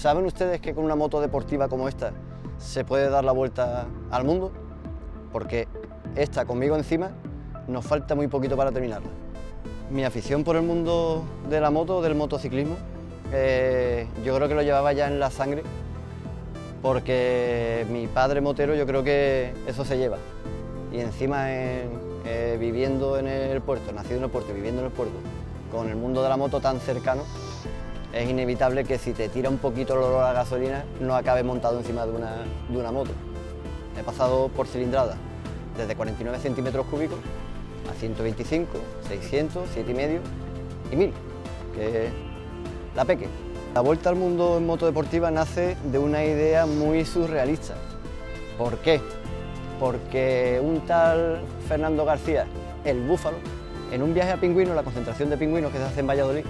¿Saben ustedes que con una moto deportiva como esta se puede dar la vuelta al mundo? Porque esta conmigo encima nos falta muy poquito para terminarla. Mi afición por el mundo de la moto, del motociclismo, yo creo que lo llevaba ya en la sangre, porque mi padre motero yo creo que eso se lleva. Y encima viviendo en el puerto, nacido en el puerto y viviendo en el puerto, con el mundo de la moto tan cercano, es inevitable que si te tira un poquito el olor a gasolina no acabes montado encima de una moto. He pasado por cilindradas desde 49 centímetros cúbicos a 125, 600, 7,5 y 1000, que es la peque. La vuelta al mundo en moto deportiva nace de una idea muy surrealista. ¿Por qué? Porque un tal Fernando García, el Búfalo, en un viaje a Pingüinos, la concentración de pingüinos que se hace en Valladolid,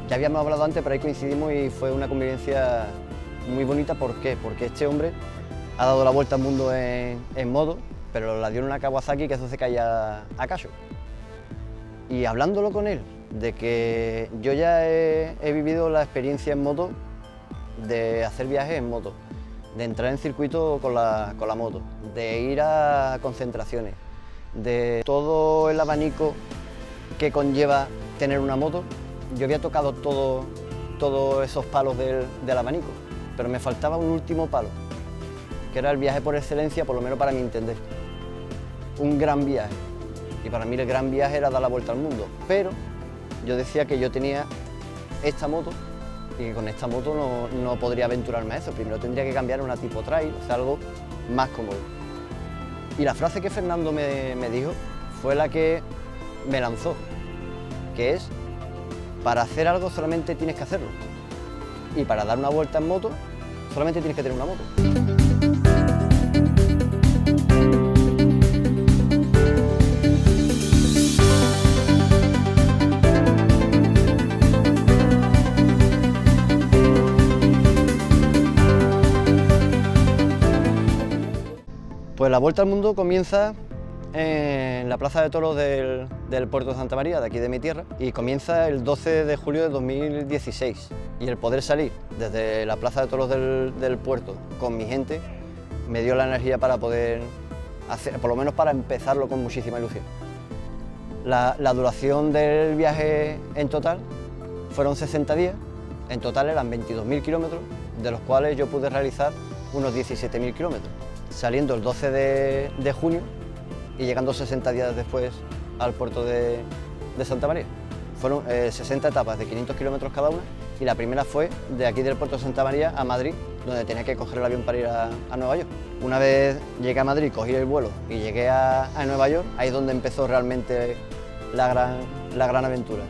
ya habíamos hablado antes, pero ahí coincidimos y fue una convivencia muy bonita. ¿Por qué? Porque este hombre ha dado la vuelta al mundo en moto, pero la dio en una Kawasaki que eso se caía a callo. Y hablándolo con él, de que yo ya he vivido la experiencia en moto, de hacer viajes en moto, de entrar en circuito con la moto, de ir a concentraciones, de todo el abanico que conlleva tener una moto. Yo había tocado todos esos palos del abanico, pero me faltaba un último palo, que era el viaje por excelencia, por lo menos para mi entender. Un gran viaje, y para mí el gran viaje era dar la vuelta al mundo, pero yo decía que yo tenía esta moto y que con esta moto no podría aventurarme a eso. Primero tendría que cambiar a una tipo trail, o sea, algo más cómodo. Y la frase que Fernando me dijo fue la que me lanzó, que es: para hacer algo solamente tienes que hacerlo, y para dar una vuelta en moto solamente tienes que tener una moto. Pues la vuelta al mundo comienza en la Plaza de Toros del puerto de Santa María, de aquí de mi tierra, y comienza el 12 de julio de 2016. Y el poder salir desde la Plaza de Toros del puerto con mi gente me dio la energía para poder hacer, por lo menos para empezarlo con muchísima ilusión. La duración del viaje en total fueron 60 días, en total eran 22.000 kilómetros, de los cuales yo pude realizar unos 17.000 kilómetros, saliendo el 12 de junio y llegando 60 días después al puerto de Santa María. Fueron 60 etapas de 500 kilómetros cada una, y la primera fue de aquí del puerto de Santa María a Madrid, donde tenía que coger el avión para ir a Nueva York. Una vez llegué a Madrid, cogí el vuelo y llegué a Nueva York, ahí es donde empezó realmente la gran aventura,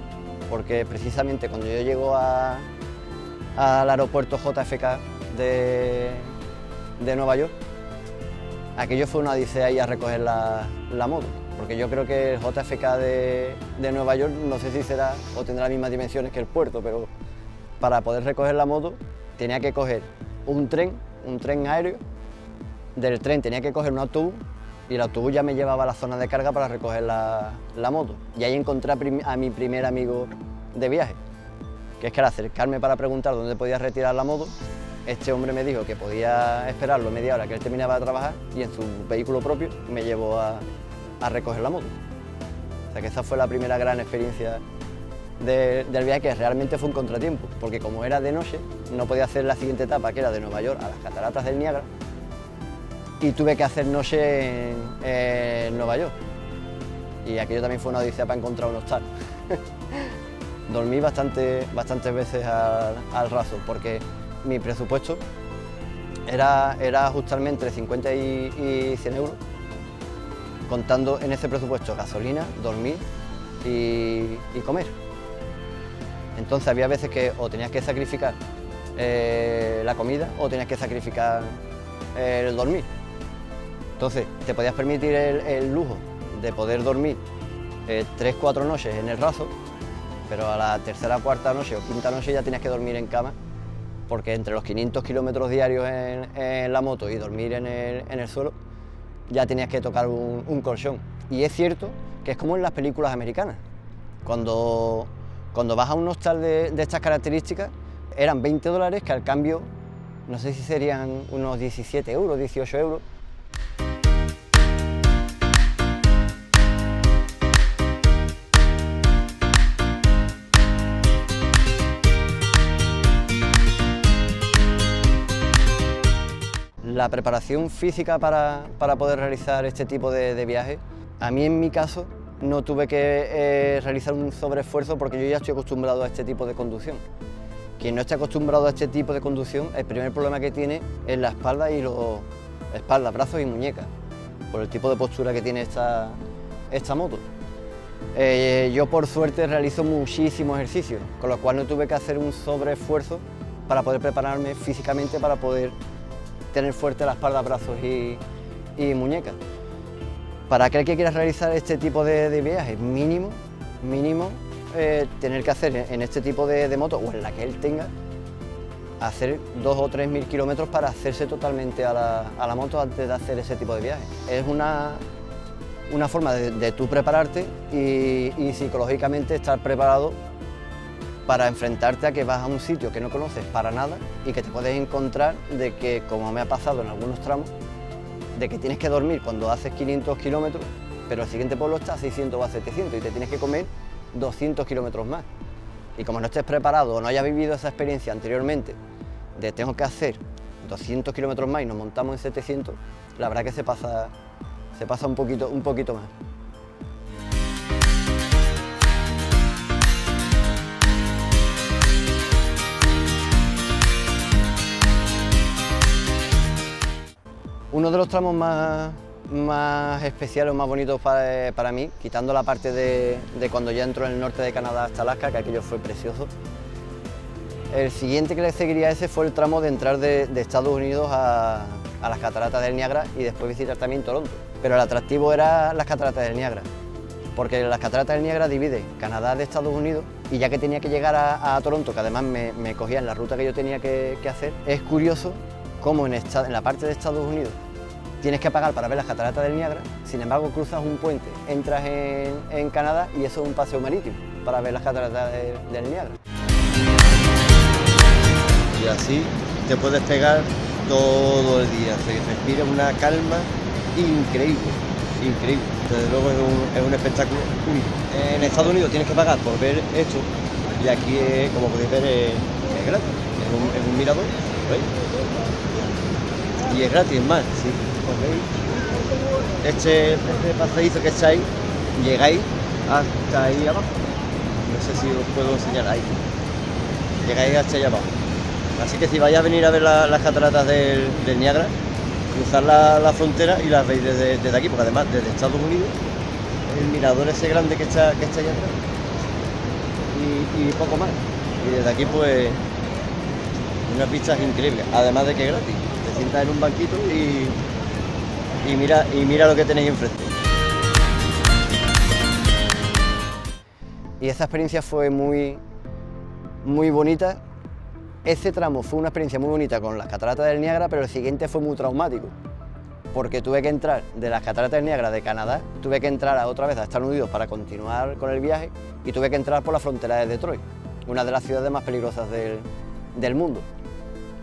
porque precisamente cuando yo llego al aeropuerto JFK de Nueva York, aquello fue una odisea ir a recoger la moto, porque yo creo que el JFK de Nueva York, no sé si será o tendrá las mismas dimensiones que el puerto, pero para poder recoger la moto tenía que coger un tren aéreo, del tren tenía que coger un autobús, y el autobús ya me llevaba a la zona de carga para recoger la moto. Y ahí encontré a mi primer amigo de viaje, que es que al acercarme para preguntar dónde podía retirar la moto, este hombre me dijo que podía esperarlo media hora que él terminaba de trabajar, y en su vehículo propio me llevó a recoger la moto. O sea que esa fue la primera gran experiencia del viaje, que realmente fue un contratiempo, porque como era de noche no podía hacer la siguiente etapa, que era de Nueva York a las cataratas del Niágara, y tuve que hacer noche en Nueva York. Y aquello también fue una odisea para encontrar un hostal. Dormí bastantes veces al raso, porque mi presupuesto era ajustarme entre 50 y 100 euros, contando en ese presupuesto gasolina, dormir y comer. Entonces había veces que o tenías que sacrificar la comida o tenías que sacrificar el dormir. Entonces te podías permitir el lujo de poder dormir 3-4 noches en el raso, pero a la tercera, cuarta noche o quinta noche ya tenías que dormir en cama, porque entre los 500 kilómetros diarios en la moto y dormir en el suelo, ya tenías que tocar un colchón. Y es cierto que es como en las películas americanas. Cuando vas a un hostal de estas características, eran $20, que al cambio, no sé si serían unos 17 euros, 18 euros. La preparación física para poder realizar este tipo de viajes, a mí en mi caso no tuve que realizar un sobreesfuerzo porque yo ya estoy acostumbrado a este tipo de conducción. Quien no esté acostumbrado a este tipo de conducción, el primer problema que tiene es la espalda y brazos y muñecas, por el tipo de postura que tiene esta moto. Yo por suerte realizo muchísimo ejercicio, con lo cual no tuve que hacer un sobreesfuerzo para poder prepararme físicamente para poder tener fuerte la espalda, brazos y muñecas. Para aquel que quiera realizar este tipo de viajes, mínimo tener que hacer en este tipo de moto, o en la que él tenga, hacer 2.000 o 3.000 kilómetros para hacerse totalmente a la moto antes de hacer ese tipo de viajes. Es una forma de tú prepararte y psicológicamente estar preparado para enfrentarte a que vas a un sitio que no conoces para nada y que te puedes encontrar de que, como me ha pasado en algunos tramos, de que tienes que dormir cuando haces 500 kilómetros, pero el siguiente pueblo está a 600 o a 700 y te tienes que comer 200 kilómetros más. Y como no estés preparado o no hayas vivido esa experiencia anteriormente de tengo que hacer 200 kilómetros más y nos montamos en 700, la verdad que se pasa un poquito más. Uno de los tramos más especiales o más bonitos para mí, quitando la parte de cuando ya entro en el norte de Canadá hasta Alaska, que aquello fue precioso, el siguiente que le seguiría ese fue el tramo de entrar de Estados Unidos a las cataratas del Niágara y después visitar también Toronto. Pero el atractivo era las cataratas del Niágara, porque las cataratas del Niágara dividen Canadá de Estados Unidos, y ya que tenía que llegar a Toronto, que además me cogía en la ruta que yo tenía que hacer, es curioso cómo en la parte de Estados Unidos tienes que pagar para ver las cataratas del Niágara, sin embargo cruzas un puente, entras en Canadá y eso es un paseo marítimo para ver las cataratas del Niágara. Y así te puedes pegar todo el día, se respira una calma increíble. Desde luego es un espectáculo único. En Estados Unidos tienes que pagar por ver esto y aquí, como podéis ver, es gratis, es un mirador, ¿veis? Y es gratis, es más, si os veis, este paseízo que estáis, llegáis hasta ahí abajo. No sé si os puedo enseñar ahí. Llegáis hasta allá abajo. Así que si vais a venir a ver las cataratas del Niágara, cruzar la frontera y las veis desde aquí, porque además desde Estados Unidos, el mirador ese grande que está allá atrás, y poco más. Y desde aquí pues unas vistas increíbles, además de que es gratis. Te sientas en un banquito y mira lo que tenéis enfrente. Y esa experiencia fue muy bonita. Ese tramo fue una experiencia muy bonita con las cataratas del Niágara, pero el siguiente fue muy traumático, porque tuve que entrar de las cataratas del Niágara de Canadá, tuve que entrar otra vez a Estados Unidos para continuar con el viaje y tuve que entrar por la frontera de Detroit, una de las ciudades más peligrosas del mundo.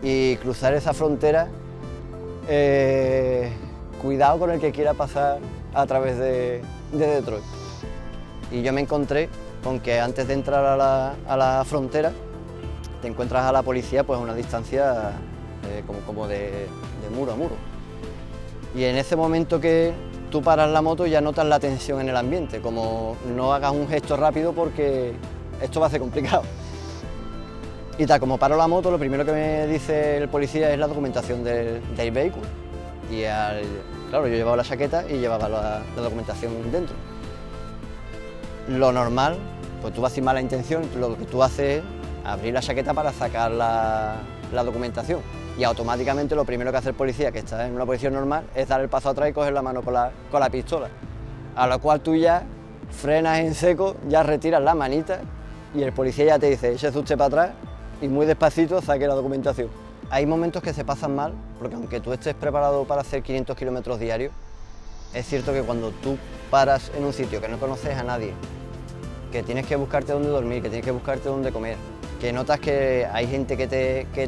Y cruzar esa frontera, cuidado con el que quiera pasar a través de Detroit. Y yo me encontré con que antes de entrar a la frontera, te encuentras a la policía pues a una distancia como de muro a muro. Y en ese momento que tú paras la moto ya notas la tensión en el ambiente, como no hagas un gesto rápido porque esto va a ser complicado. Y tal como paro la moto, lo primero que me dice el policía es la documentación del vehículo. Y claro, yo llevaba la chaqueta y llevaba la documentación dentro. Lo normal pues tú vas sin mala intención, lo que tú haces es abrir la chaqueta para sacar la documentación y automáticamente lo primero que hace el policía, que está en una posición normal, es dar el paso atrás y coger la mano con la pistola, a lo cual tú ya frenas en seco, ya retiras la manita y el policía ya te dice, échese usted para atrás y muy despacito saque la documentación. Hay momentos que se pasan mal, porque aunque tú estés preparado para hacer 500 kilómetros diarios, es cierto que cuando tú paras en un sitio que no conoces a nadie, que tienes que buscarte dónde dormir, que tienes que buscarte dónde comer, que notas que hay gente que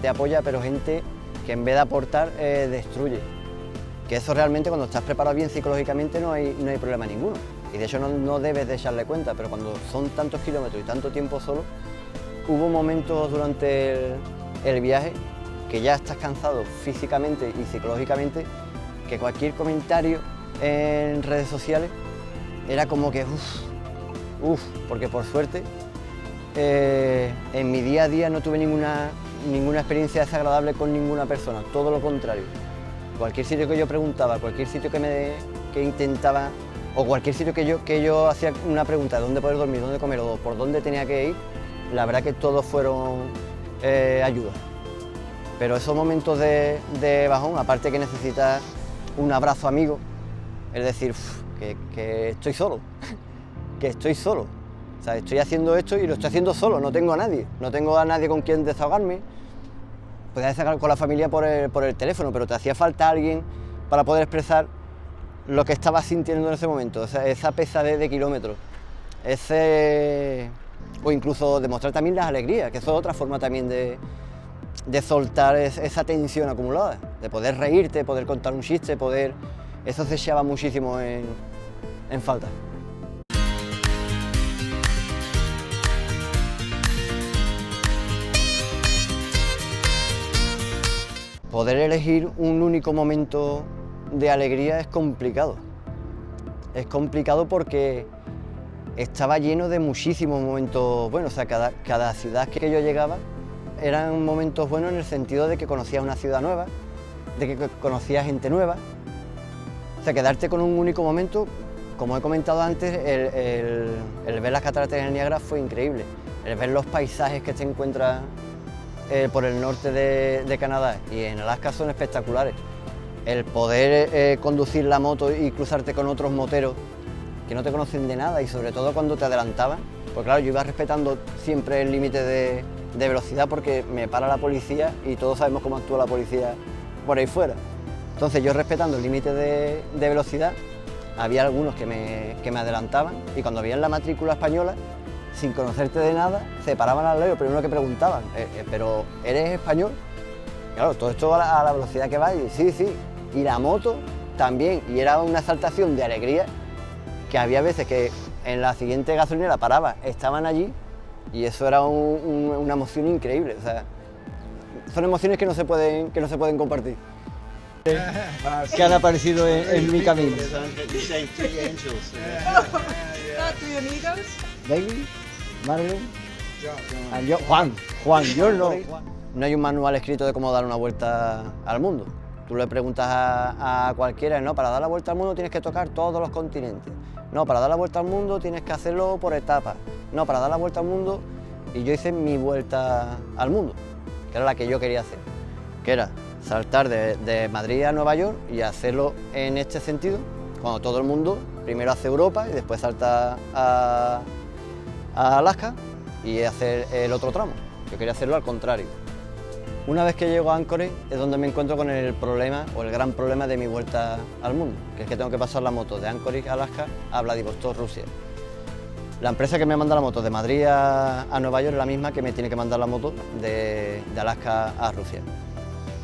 te apoya, pero gente que en vez de aportar destruye. Que eso realmente cuando estás preparado bien psicológicamente no hay problema ninguno. Y de hecho no debes de echarle cuenta, pero cuando son tantos kilómetros y tanto tiempo solo, hubo momentos durante el viaje que ya estás cansado físicamente y psicológicamente, que cualquier comentario en redes sociales era como que porque por suerte en mi día a día no tuve ninguna experiencia desagradable con ninguna persona, todo lo contrario. Cualquier sitio que yo preguntaba, cualquier sitio que intentaba, o cualquier sitio que yo hacía una pregunta de dónde poder dormir, dónde comer o por dónde tenía que ir, la verdad que todos fueron ayuda. Pero esos momentos de bajón, aparte que necesitas un abrazo amigo, es decir, que estoy solo, que estoy solo. O sea, estoy haciendo esto y lo estoy haciendo solo, no tengo a nadie con quien desahogarme. Podías desahogar con la familia por el teléfono, pero te hacía falta alguien para poder expresar lo que estabas sintiendo en ese momento, o sea, esa pesadez de kilómetros, o incluso demostrar también las alegrías, que eso es otra forma también de soltar esa tensión acumulada, de poder reírte, poder contar un chiste, eso se echaba muchísimo en falta. Poder elegir un único momento de alegría es complicado. Es complicado porque estaba lleno de muchísimos momentos buenos. O sea, cada ciudad que yo llegaba eran momentos buenos en el sentido de que conocías una ciudad nueva, de que conocías gente nueva. O sea, quedarte con un único momento, como he comentado antes, el ver las cataratas del Niágara fue increíble. El ver los paisajes que te encuentras por el norte de Canadá y en Alaska son espectaculares. El poder conducir la moto y cruzarte con otros moteros que no te conocen de nada y sobre todo cuando te adelantaban, pues claro, yo iba respetando siempre el límite de velocidad porque me para la policía y todos sabemos cómo actúa la policía por ahí fuera. Entonces yo respetando el límite de velocidad, había algunos que me adelantaban y cuando veían la matrícula española, sin conocerte de nada, se paraban al lado y lo primero que preguntaban, ¿pero eres español? Claro, todo esto a la velocidad que va y sí, y la moto también, y era una exaltación de alegría que había veces que en la siguiente gasolinera paraba, estaban allí y eso era una emoción increíble, o sea, son emociones que no se pueden compartir. Que han aparecido en mi camino. David, Marlon, and yo, Juan, yo no. No hay un manual escrito de cómo dar una vuelta al mundo. Tú le preguntas a cualquiera, no, para dar la vuelta al mundo tienes que tocar todos los continentes. No, para dar la vuelta al mundo tienes que hacerlo por etapas. No, para dar la vuelta al mundo, y yo hice mi vuelta al mundo, que era la que yo quería hacer, que era saltar de Madrid a Nueva York y hacerlo en este sentido, cuando todo el mundo primero hace Europa y después salta a Alaska y hacer el otro tramo. Yo quería hacerlo al contrario. Una vez que llego a Anchorage es donde me encuentro con el problema, o el gran problema de mi vuelta al mundo, que es que tengo que pasar la moto de Anchorage, Alaska, a Vladivostok, Rusia. La empresa que me manda la moto de Madrid a Nueva York es la misma que me tiene que mandar la moto de Alaska a Rusia.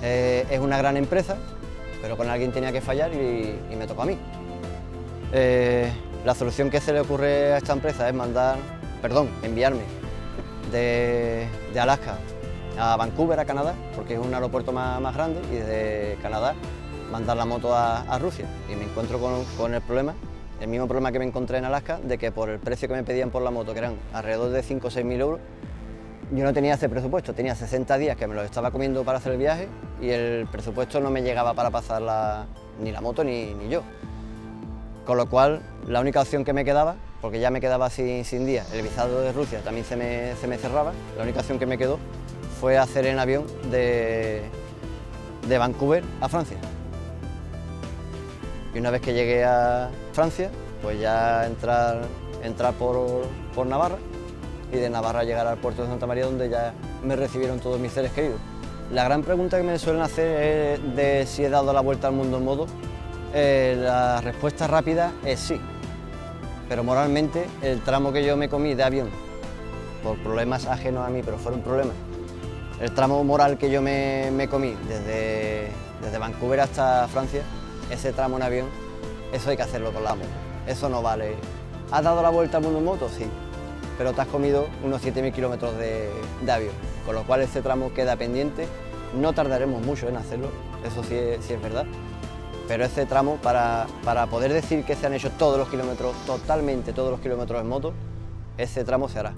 Es una gran empresa, pero con alguien tenía que fallar y me tocó a mí. La solución que se le ocurre a esta empresa es enviarme de Alaska a Vancouver, a Canadá, porque es un aeropuerto más grande, y desde Canadá mandar la moto a Rusia. Y me encuentro con el problema, el mismo problema que me encontré en Alaska, de que por el precio que me pedían por la moto, que eran alrededor de 5 o 6 mil euros, yo no tenía ese presupuesto, tenía 60 días que me los estaba comiendo para hacer el viaje y el presupuesto no me llegaba para pasar ni la moto ni yo. Con lo cual, la única opción que me quedaba porque ya me quedaba sin día. El visado de Rusia también se me cerraba. La única opción que me quedó fue hacer en avión de Vancouver a Francia. Y una vez que llegué a Francia, pues ya entrar por Navarra y de Navarra llegar al puerto de Santa María, donde ya me recibieron todos mis seres queridos. La gran pregunta que me suelen hacer es de si he dado la vuelta al mundo en moto. La respuesta rápida es sí, pero moralmente el tramo que yo me comí de avión, por problemas ajenos a mí, pero fueron problemas, el tramo moral que yo me comí desde Vancouver hasta Francia, ese tramo en avión, eso hay que hacerlo con la moto, eso no vale. ¿Has dado la vuelta al mundo en moto? Sí, pero te has comido unos 7.000 kilómetros de avión, con lo cual ese tramo queda pendiente, no tardaremos mucho en hacerlo, eso sí es verdad, pero ese tramo, para poder decir que se han hecho todos los kilómetros, totalmente todos los kilómetros en moto, ese tramo se hará.